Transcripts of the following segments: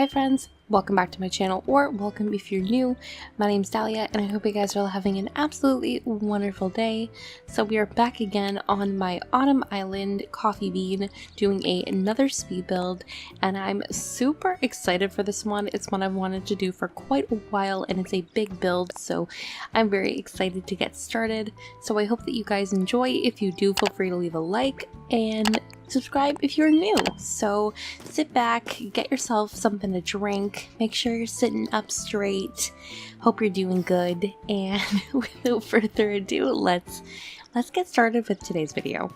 Hi friends, welcome back to my channel, or welcome if you're new. My name's Dalia and I hope you guys are all having an absolutely wonderful day. So we are back again on my autumn island Coffeebean doing another speed build, and I'm super excited for this one. It's one I've wanted to do for quite a while and it's a big build, so I'm very excited to get started. So I hope that you guys enjoy. If you do, feel free to leave a like and subscribe if you're new. So sit back, get yourself something to drink, make sure you're sitting up straight, hope you're doing good, and without further ado, let's get started with today's video.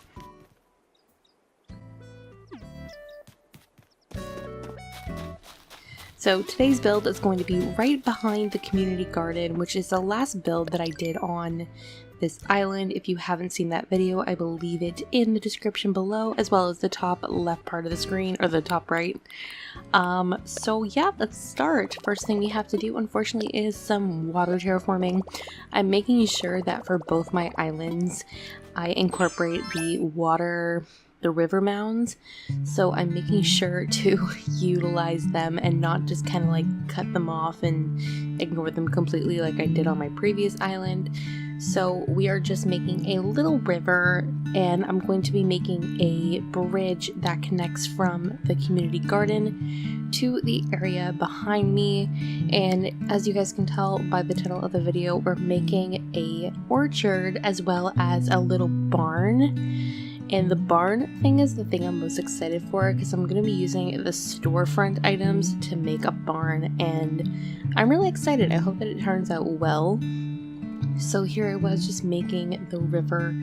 So today's build is going to be right behind the community garden, which is the last build that I did on this island. If you haven't seen that video, I will leave it in the description below, as well as the top left part of the screen, or the top right. So yeah, let's start. First thing we have to do, unfortunately, is some water terraforming. I'm making sure that for both my islands, I incorporate the river mounds, so I'm making sure to utilize them and not just kind of like cut them off and ignore them completely like I did on my previous island. So we are just making a little river, and I'm going to be making a bridge that connects from the community garden to the area behind me. And as you guys can tell by the title of the video, we're making a orchard as well as a little barn. And the barn thing is the thing I'm most excited for, because I'm going to be using the storefront items to make a barn, and I'm really excited. I hope that it turns out well. So here I was just making the river,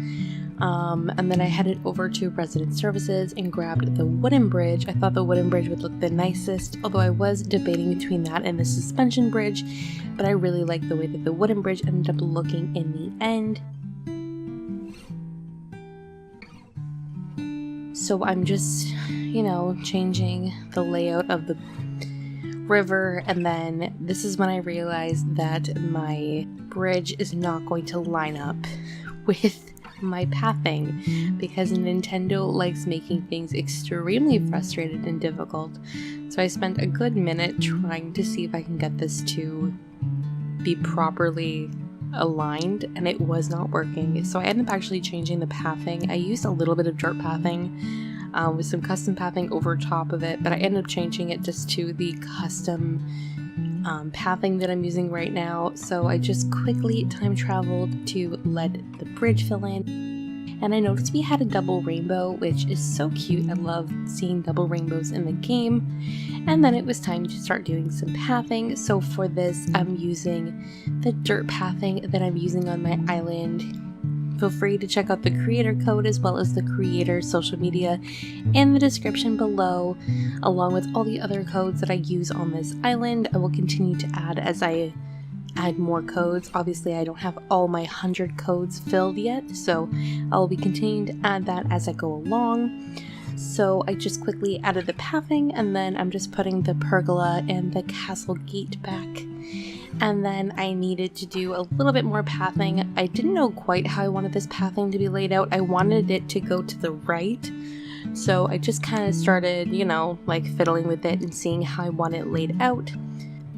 and then I headed over to resident services and grabbed the wooden bridge. I thought the wooden bridge would look the nicest, although I was debating between that and the suspension bridge, but I really like the way that the wooden bridge ended up looking in the end. So I'm just, you know, changing the layout of the river, and then this is when I realized that my bridge is not going to line up with my pathing, because Nintendo likes making things extremely frustrated and difficult. So I spent a good minute trying to see if I can get this to be properly aligned, and it was not working. So I ended up actually changing the pathing. I used a little bit of dirt pathing with some custom pathing over top of it, but I ended up changing it just to the custom pathing that I'm using right now. So I just quickly time traveled to let the bridge fill in, and I noticed we had a double rainbow, which is so cute. I love seeing double rainbows in the game. And then it was time to start doing some pathing. So for this, I'm using the dirt pathing that I'm using on my island. Feel free to check out the creator code as well as the creator's social media in the description below, along with all the other codes that I use on this island. I will continue to add as I add more codes. Obviously, I don't have all my 100 codes filled yet, so I'll be continuing to add that as I go along. So I just quickly added the pathing, and then I'm just putting the pergola and the castle gate back. And then I needed to do a little bit more pathing. I didn't know quite how I wanted this pathing to be laid out. I wanted it to go to the right. So I just kind of started, you know, like fiddling with it and seeing how I want it laid out.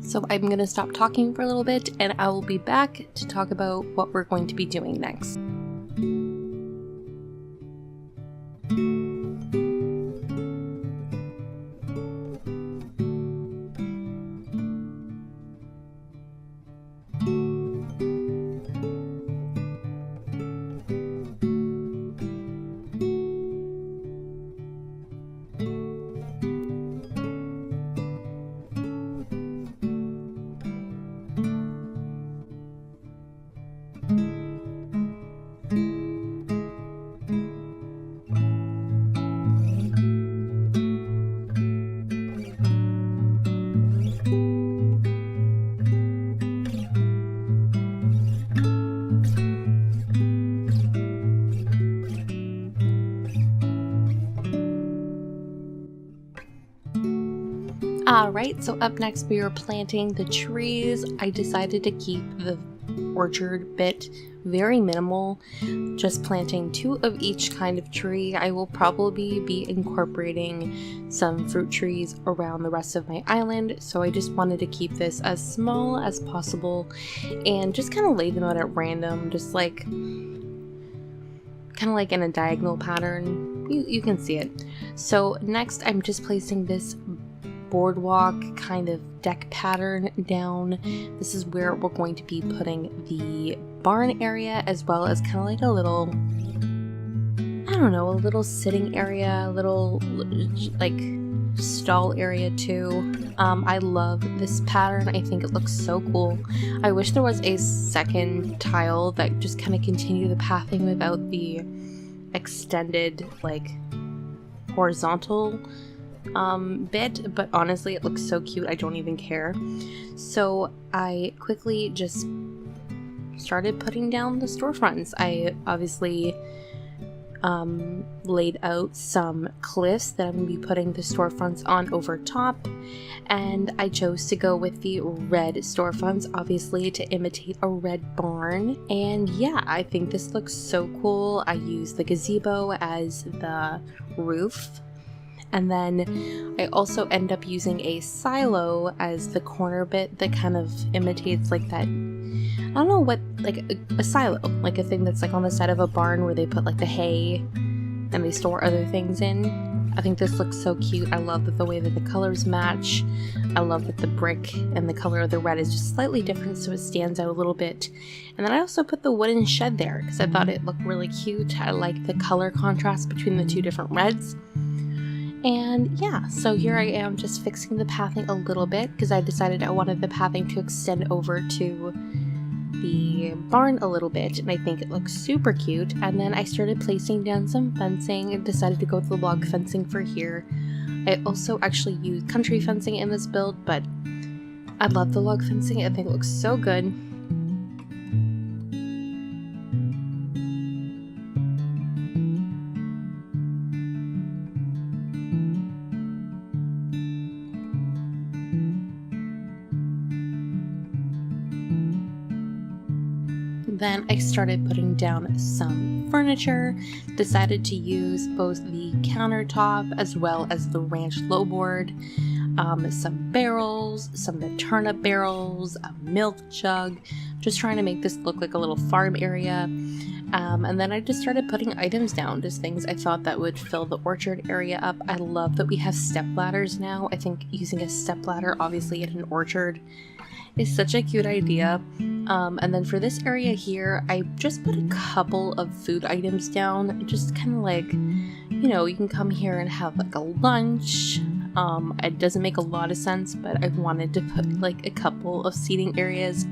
So I'm going to stop talking for a little bit, and I will be back to talk about what we're going to be doing next. Alright, so up next we are planting the trees. I decided to keep the orchard bit, very minimal, just planting 2 of each kind of tree. I will probably be incorporating some fruit trees around the rest of my island, so I just wanted to keep this as small as possible and just kind of lay them out at random, just like kind of like in a diagonal pattern. You can see it. So next I'm just placing this boardwalk kind of deck pattern down. This is where we're going to be putting the barn area, as well as kind of like a little, I don't know, a little sitting area, a little like stall area too. I love this pattern. I think it looks so cool. I wish there was a second tile that just kind of continued the pathing without the extended like horizontal bit, but honestly it looks so cute, I don't even care. So I quickly just started putting down the storefronts. I obviously laid out some cliffs that I'm going to be putting the storefronts on over top, and I chose to go with the red storefronts, obviously to imitate a red barn. And yeah, I think this looks so cool. I used the gazebo as the roof, and then I also end up using a silo as the corner bit that kind of imitates like that, I don't know what, like a silo, like a thing that's like on the side of a barn where they put like the hay and they store other things in. I think this looks so cute. I love that the way that the colors match. I love that the brick and the color of the red is just slightly different, so it stands out a little bit. And then I also put the wooden shed there because I thought it looked really cute. I like the color contrast between the 2 different reds. And yeah, so here I am just fixing the pathing a little bit because I decided I wanted the pathing to extend over to the barn a little bit, and I think it looks super cute. And then I started placing down some fencing and decided to go with the log fencing for here. I also actually used country fencing in this build, but I love the log fencing. I think it looks so good. Then I started putting down some furniture, decided to use both the countertop as well as the ranch lowboard, some barrels, some of the turnip barrels, a milk jug, just trying to make this look like a little farm area. And then I just started putting items down, just things I thought that would fill the orchard area up. I love that we have step ladders now. I think using a step ladder, obviously in an orchard, is such a cute idea. And then for this area here, I just put a couple of food items down, just kind of like, you know, you can come here and have like a lunch. It doesn't make a lot of sense, but I wanted to put like a couple of seating areas.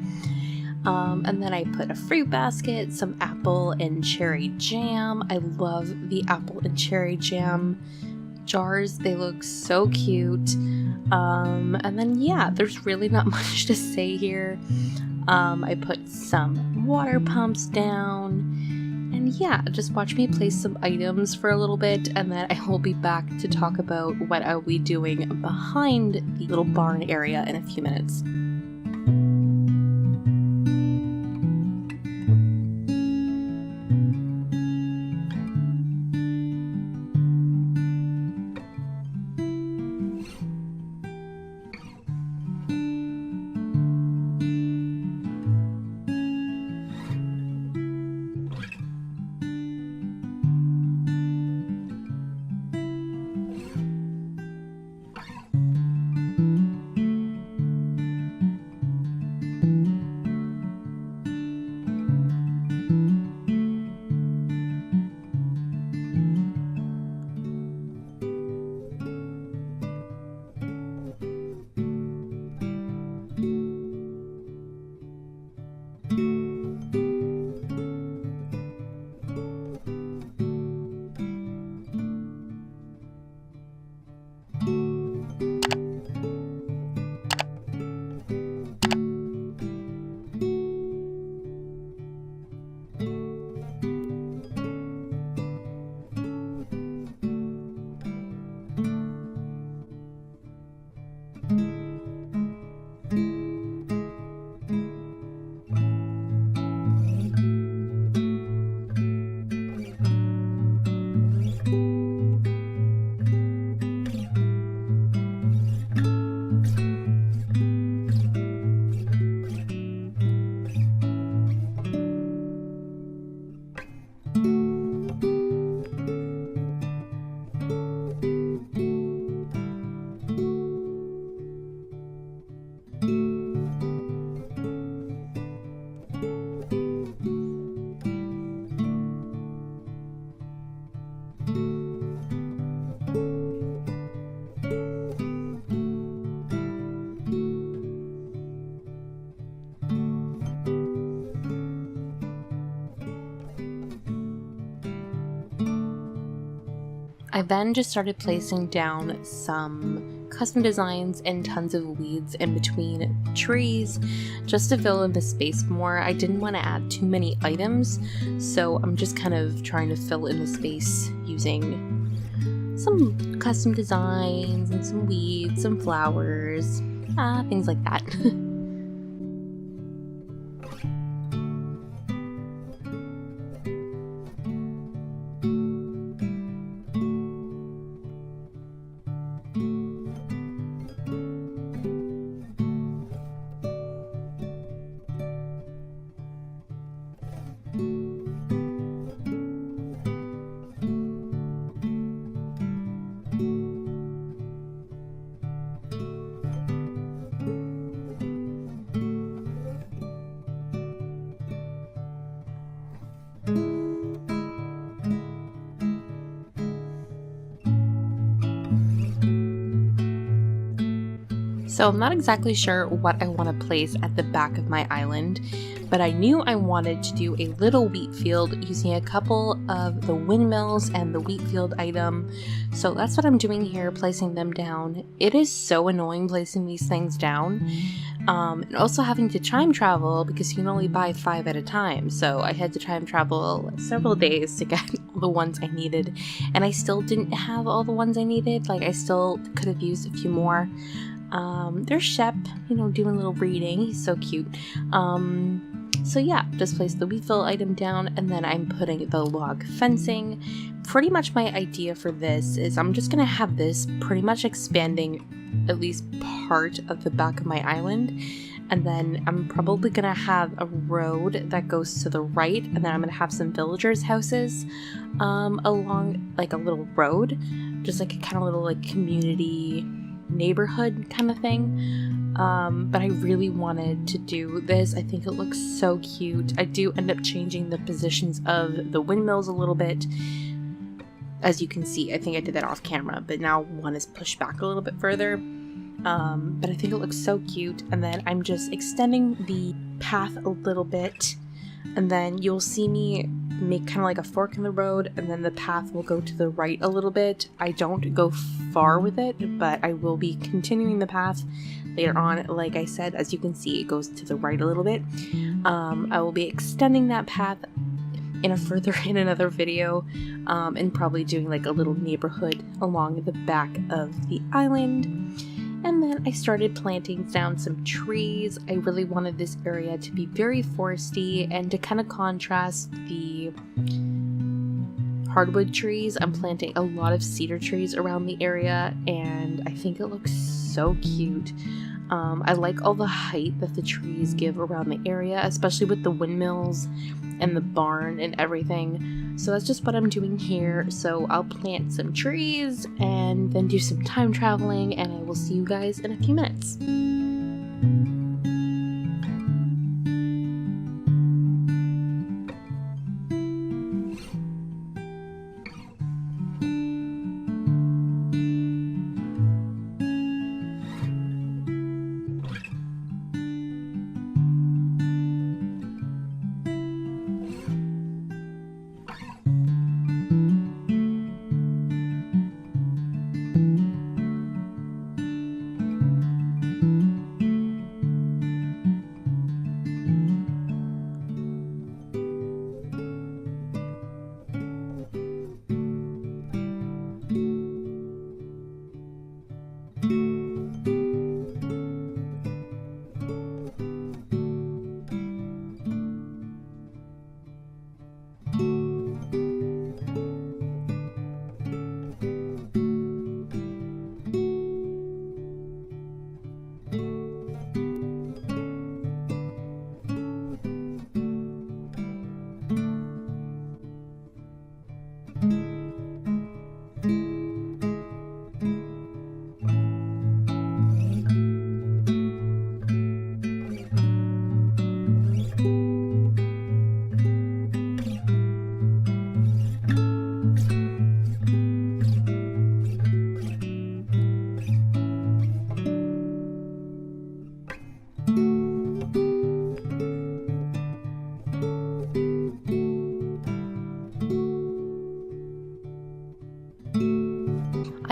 And then I put a fruit basket, some apple and cherry jam. I love the apple and cherry jam jars. They look so cute. And then yeah, there's really not much to say here. I put some water pumps down. And yeah, just watch me place some items for a little bit, and then I will be back to talk about what I'll be doing behind the little barn area in a few minutes. I then just started placing down some custom designs and tons of weeds in between trees just to fill in the space more. I didn't want to add too many items, so I'm just kind of trying to fill in the space using some custom designs and some weeds, some flowers, things like that. So I'm not exactly sure what I want to place at the back of my island, but I knew I wanted to do a little wheat field using a couple of the windmills and the wheat field item. So that's what I'm doing here, placing them down. It is so annoying placing these things down, and also having to time travel because you can only buy 5 at a time. So I had to time travel several days to get all the ones I needed, and I still didn't have all the ones I needed. Like, I still could have used a few more. There's Shep, doing a little reading. He's so cute. So yeah, just place the wheat fill item down, and then I'm putting the log fencing. Pretty much my idea for this is I'm just gonna have this pretty much expanding at least part of the back of my island, and then I'm probably gonna have a road that goes to the right, and then I'm gonna have some villagers' houses along like a little road, just like a kind of little like community neighborhood kind of thing. But I really wanted to do this. I think it looks so cute. I do end up changing the positions of the windmills a little bit. As you can see, I think I did that off camera, but now one is pushed back a little bit further. But I think it looks so cute. And then I'm just extending the path a little bit, and then you'll see me make kind of like a fork in the road, and then the path will go to the right a little bit. I don't go far with it, but I will be continuing the path later on. Like I said, as you can see, it goes to the right a little bit. I will be extending that path in another video, and probably doing like a little neighborhood along the back of the island. And then I started planting down some trees. I really wanted this area to be very foresty, and to kind of contrast the hardwood trees, I'm planting a lot of cedar trees around the area, and I think it looks so cute. I like all the height that the trees give around the area, especially with the windmills and the barn and everything. So that's just what I'm doing here. So I'll plant some trees and then do some time traveling, and I will see you guys in a few minutes.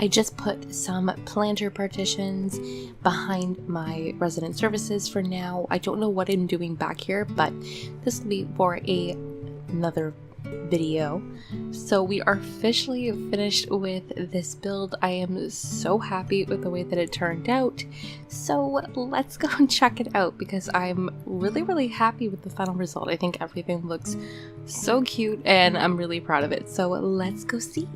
I just put some planter partitions behind my resident services for now. I don't know what I'm doing back here, but this will be for another video. So we are officially finished with this build. I am so happy with the way that it turned out. So let's go and check it out because I'm really happy with the final result. I think everything looks so cute and I'm really proud of it. So let's go see.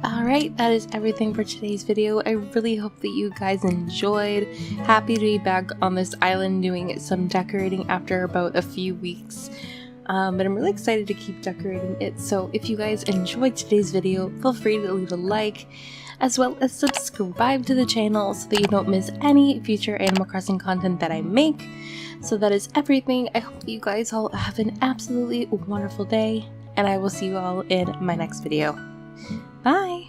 Alright, that is everything for today's video. I really hope that you guys enjoyed. Happy to be back on this island doing some decorating after about a few weeks. But I'm really excited to keep decorating it. So if you guys enjoyed today's video, feel free to leave a like, as well as subscribe to the channel so that you don't miss any future Animal Crossing content that I make. So that is everything. I hope that you guys all have an absolutely wonderful day, and I will see you all in my next video. Bye!